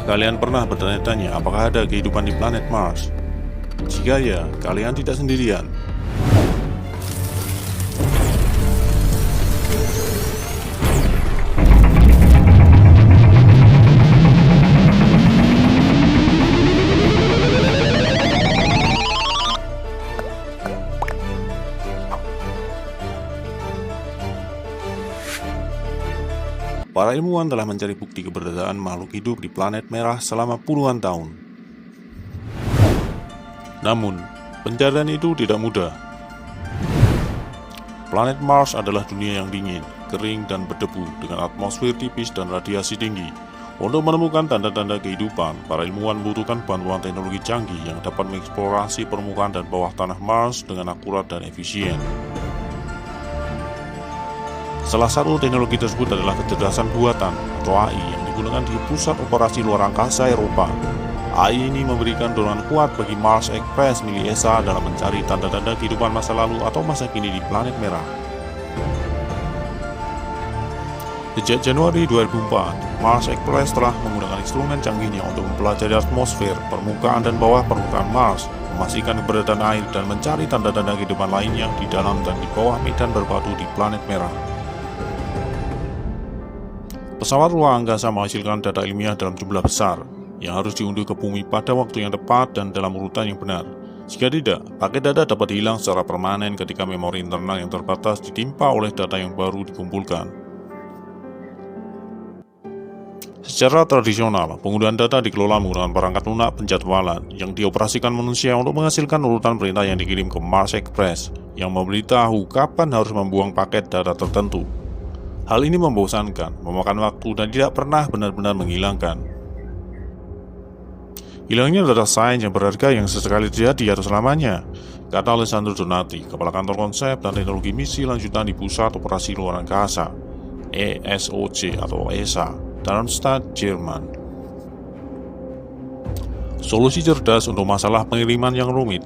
Kalian pernah bertanya-tanya apakah ada kehidupan di planet Mars? Jika ya, kalian tidak sendirian. Para ilmuwan telah mencari bukti keberadaan makhluk hidup di planet merah selama puluhan tahun. Namun, pencarian itu tidak mudah. Planet Mars adalah dunia yang dingin, kering, dan berdebu dengan atmosfer tipis dan radiasi tinggi. Untuk menemukan tanda-tanda kehidupan, para ilmuwan membutuhkan bantuan teknologi canggih yang dapat mengeksplorasi permukaan dan bawah tanah Mars dengan akurat dan efisien. Salah satu teknologi tersebut adalah kecerdasan buatan atau AI yang digunakan di Pusat Operasi Luar Angkasa Eropa. AI ini memberikan dorongan kuat bagi Mars Express milik ESA dalam mencari tanda-tanda kehidupan masa lalu atau masa kini di planet merah. Sejak Januari 2004, Mars Express telah menggunakan instrumen canggihnya untuk mempelajari atmosfer, permukaan dan bawah permukaan Mars, memastikan keberadaan air dan mencari tanda-tanda kehidupan lainnya di dalam dan di bawah medan berbatu di planet merah. Pesawat luar angkasa menghasilkan data ilmiah dalam jumlah besar yang harus diunduh ke bumi pada waktu yang tepat dan dalam urutan yang benar. Jika tidak, paket data dapat hilang secara permanen ketika memori internal yang terbatas ditimpa oleh data yang baru dikumpulkan. Secara tradisional, pengunduhan data dikelola menggunakan perangkat lunak penjadwalan yang dioperasikan manusia untuk menghasilkan urutan perintah yang dikirim ke Mars Express yang memberitahu kapan harus membuang paket data tertentu. Hal ini membosankan, memakan waktu, dan tidak pernah benar-benar menghilangkan. Hilangnya data sains yang berharga yang sesekali terjadi atau selamanya, kata Alessandro Donati, Kepala Kantor Konsep dan Teknologi Misi Lanjutan di Pusat Operasi Luar Angkasa (ESOC) atau ESA, Darmstadt, Jerman. Solusi cerdas untuk masalah pengiriman yang rumit.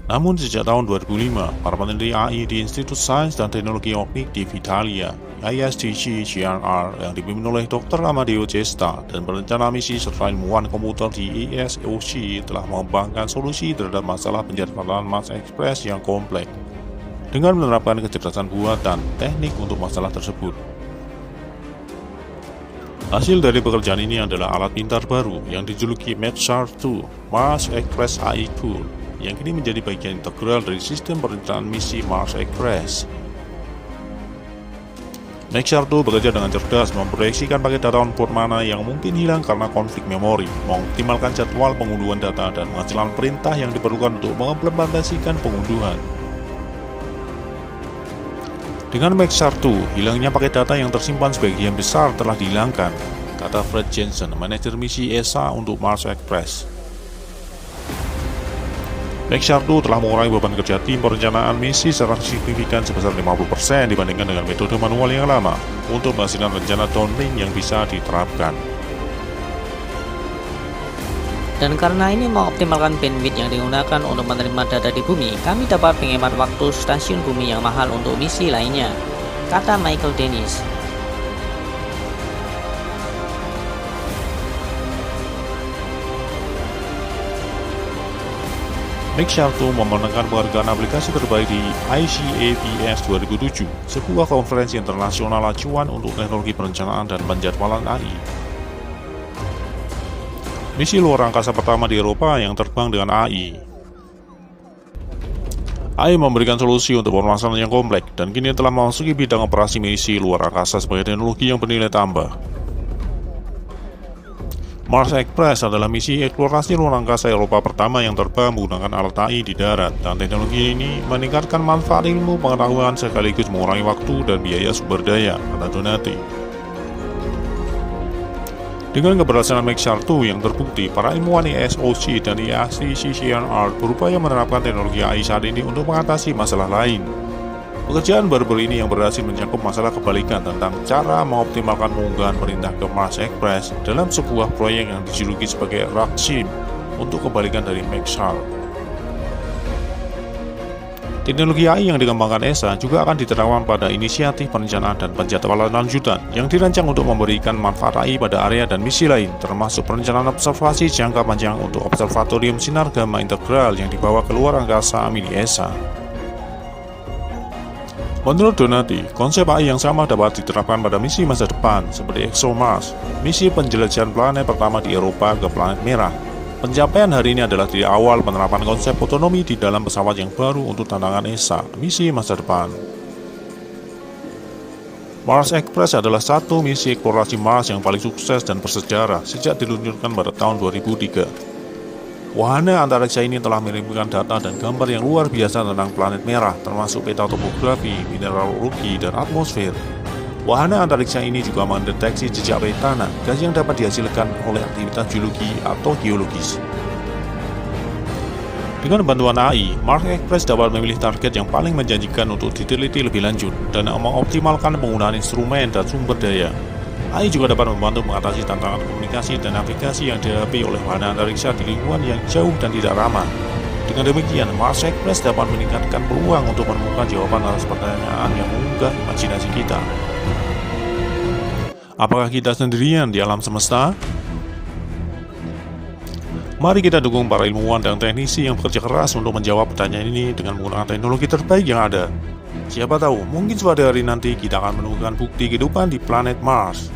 Namun sejak tahun 2005, para peneliti AI di Institut Sains dan Teknologi Optik di Italia, ISTC GRR, yang dipimpin oleh Dr. Amadeo Gesta dan perencana misi serta ilmuwan komputer di ESOC telah mengembangkan solusi terhadap masalah penjadwalan Mars Express yang kompleks dengan menerapkan kecerdasan buatan teknik untuk masalah tersebut. Hasil dari pekerjaan ini adalah alat pintar baru yang dijuluki MaxSAR-2 Mars Express AI Tool yang kini menjadi bagian integral dari sistem perencanaan misi Mars Express. MaxSAR-2 bekerja dengan cerdas memproyeksikan paket data onboard mana yang mungkin hilang karena konflik memori, mengoptimalkan jadwal pengunduhan data, dan menghasilkan perintah yang diperlukan untuk mengimplementasikan pengunduhan. Dengan MaxSAR-2, hilangnya paket data yang tersimpan sebagian besar telah dihilangkan, kata Fred Jensen, manajer misi ESA untuk Mars Express. MaxSAR-2 telah mengurangi beban kerja tim perencanaan misi secara signifikan sebesar 50% dibandingkan dengan metode manual yang lama untuk menghasilkan rencana downlink yang bisa diterapkan. Dan karena ini mengoptimalkan bandwidth yang digunakan untuk menerima data di bumi, kami dapat menghemat waktu stasiun bumi yang mahal untuk misi lainnya, kata Michael Dennis. MaxSAR-2 memenangkan penghargaan aplikasi terbaik di ICAPS 2007, sebuah konferensi internasional acuan untuk teknologi perencanaan dan penjadwalan AI. Misi luar angkasa pertama di Eropa yang terbang dengan AI. AI memberikan solusi untuk permasalahan yang kompleks dan kini telah memasuki bidang operasi misi luar angkasa sebagai teknologi yang bernilai tambah. Mars Express adalah misi eksplorasi luar angkasa Eropa pertama yang terbang menggunakan alat AI di darat, dan teknologi ini meningkatkan manfaat ilmu pengetahuan sekaligus mengurangi waktu dan biaya sumber daya, kata Donati. Dengan keberhasilan MaxSAR-2 yang terbukti, para ilmuwan ESOC dan ISTC GRR berupaya menerapkan teknologi AI saat ini untuk mengatasi masalah lain. Pekerjaan baru-baru ini yang berhasil mencakup masalah kebalikan tentang cara mengoptimalkan pengunggahan perintah ke Mars Express dalam sebuah proyek yang dijuluki sebagai RACSIM untuk kebalikan dari MaxSAR. Teknologi AI yang dikembangkan ESA juga akan diterapkan pada inisiatif perencanaan dan penjadwalan lanjutan yang dirancang untuk memberikan manfaat AI pada area dan misi lain, termasuk perencanaan observasi jangka panjang untuk Observatorium Sinar Gamma Integral yang dibawa ke luar angkasa mini ESA. Menurut Donati, konsep AI yang sama dapat diterapkan pada misi masa depan seperti ExoMars, misi penjelajahan planet pertama di Eropa ke planet merah. Pencapaian hari ini adalah di awal penerapan konsep otonomi di dalam pesawat yang baru untuk tantangan ESA, misi masa depan. Mars Express adalah satu misi eksplorasi Mars yang paling sukses dan bersejarah sejak diluncurkan pada tahun 2003. Wahana antariksa ini telah mengirimkan data dan gambar yang luar biasa tentang planet merah, termasuk peta topografi, mineralogi, dan atmosfer. Wahana antariksa ini juga mendeteksi jejak air tanah, gas yang dapat dihasilkan oleh aktivitas geologi atau geologis. Dengan bantuan AI, Mars Express dapat memilih target yang paling menjanjikan untuk diteliti lebih lanjut dan mengoptimalkan penggunaan instrumen dan sumber daya. AI juga dapat membantu mengatasi tantangan komunikasi dan navigasi yang dihadapi oleh wahana antariksa di lingkungan yang jauh dan tidak ramah. Dengan demikian, Mars Express dapat meningkatkan peluang untuk menemukan jawaban atas pertanyaan yang menggugah imajinasi kita. Apakah kita sendirian di alam semesta? Mari kita dukung para ilmuwan dan teknisi yang bekerja keras untuk menjawab pertanyaan ini dengan menggunakan teknologi terbaik yang ada. Siapa tahu, mungkin suatu hari nanti kita akan menemukan bukti kehidupan di planet Mars.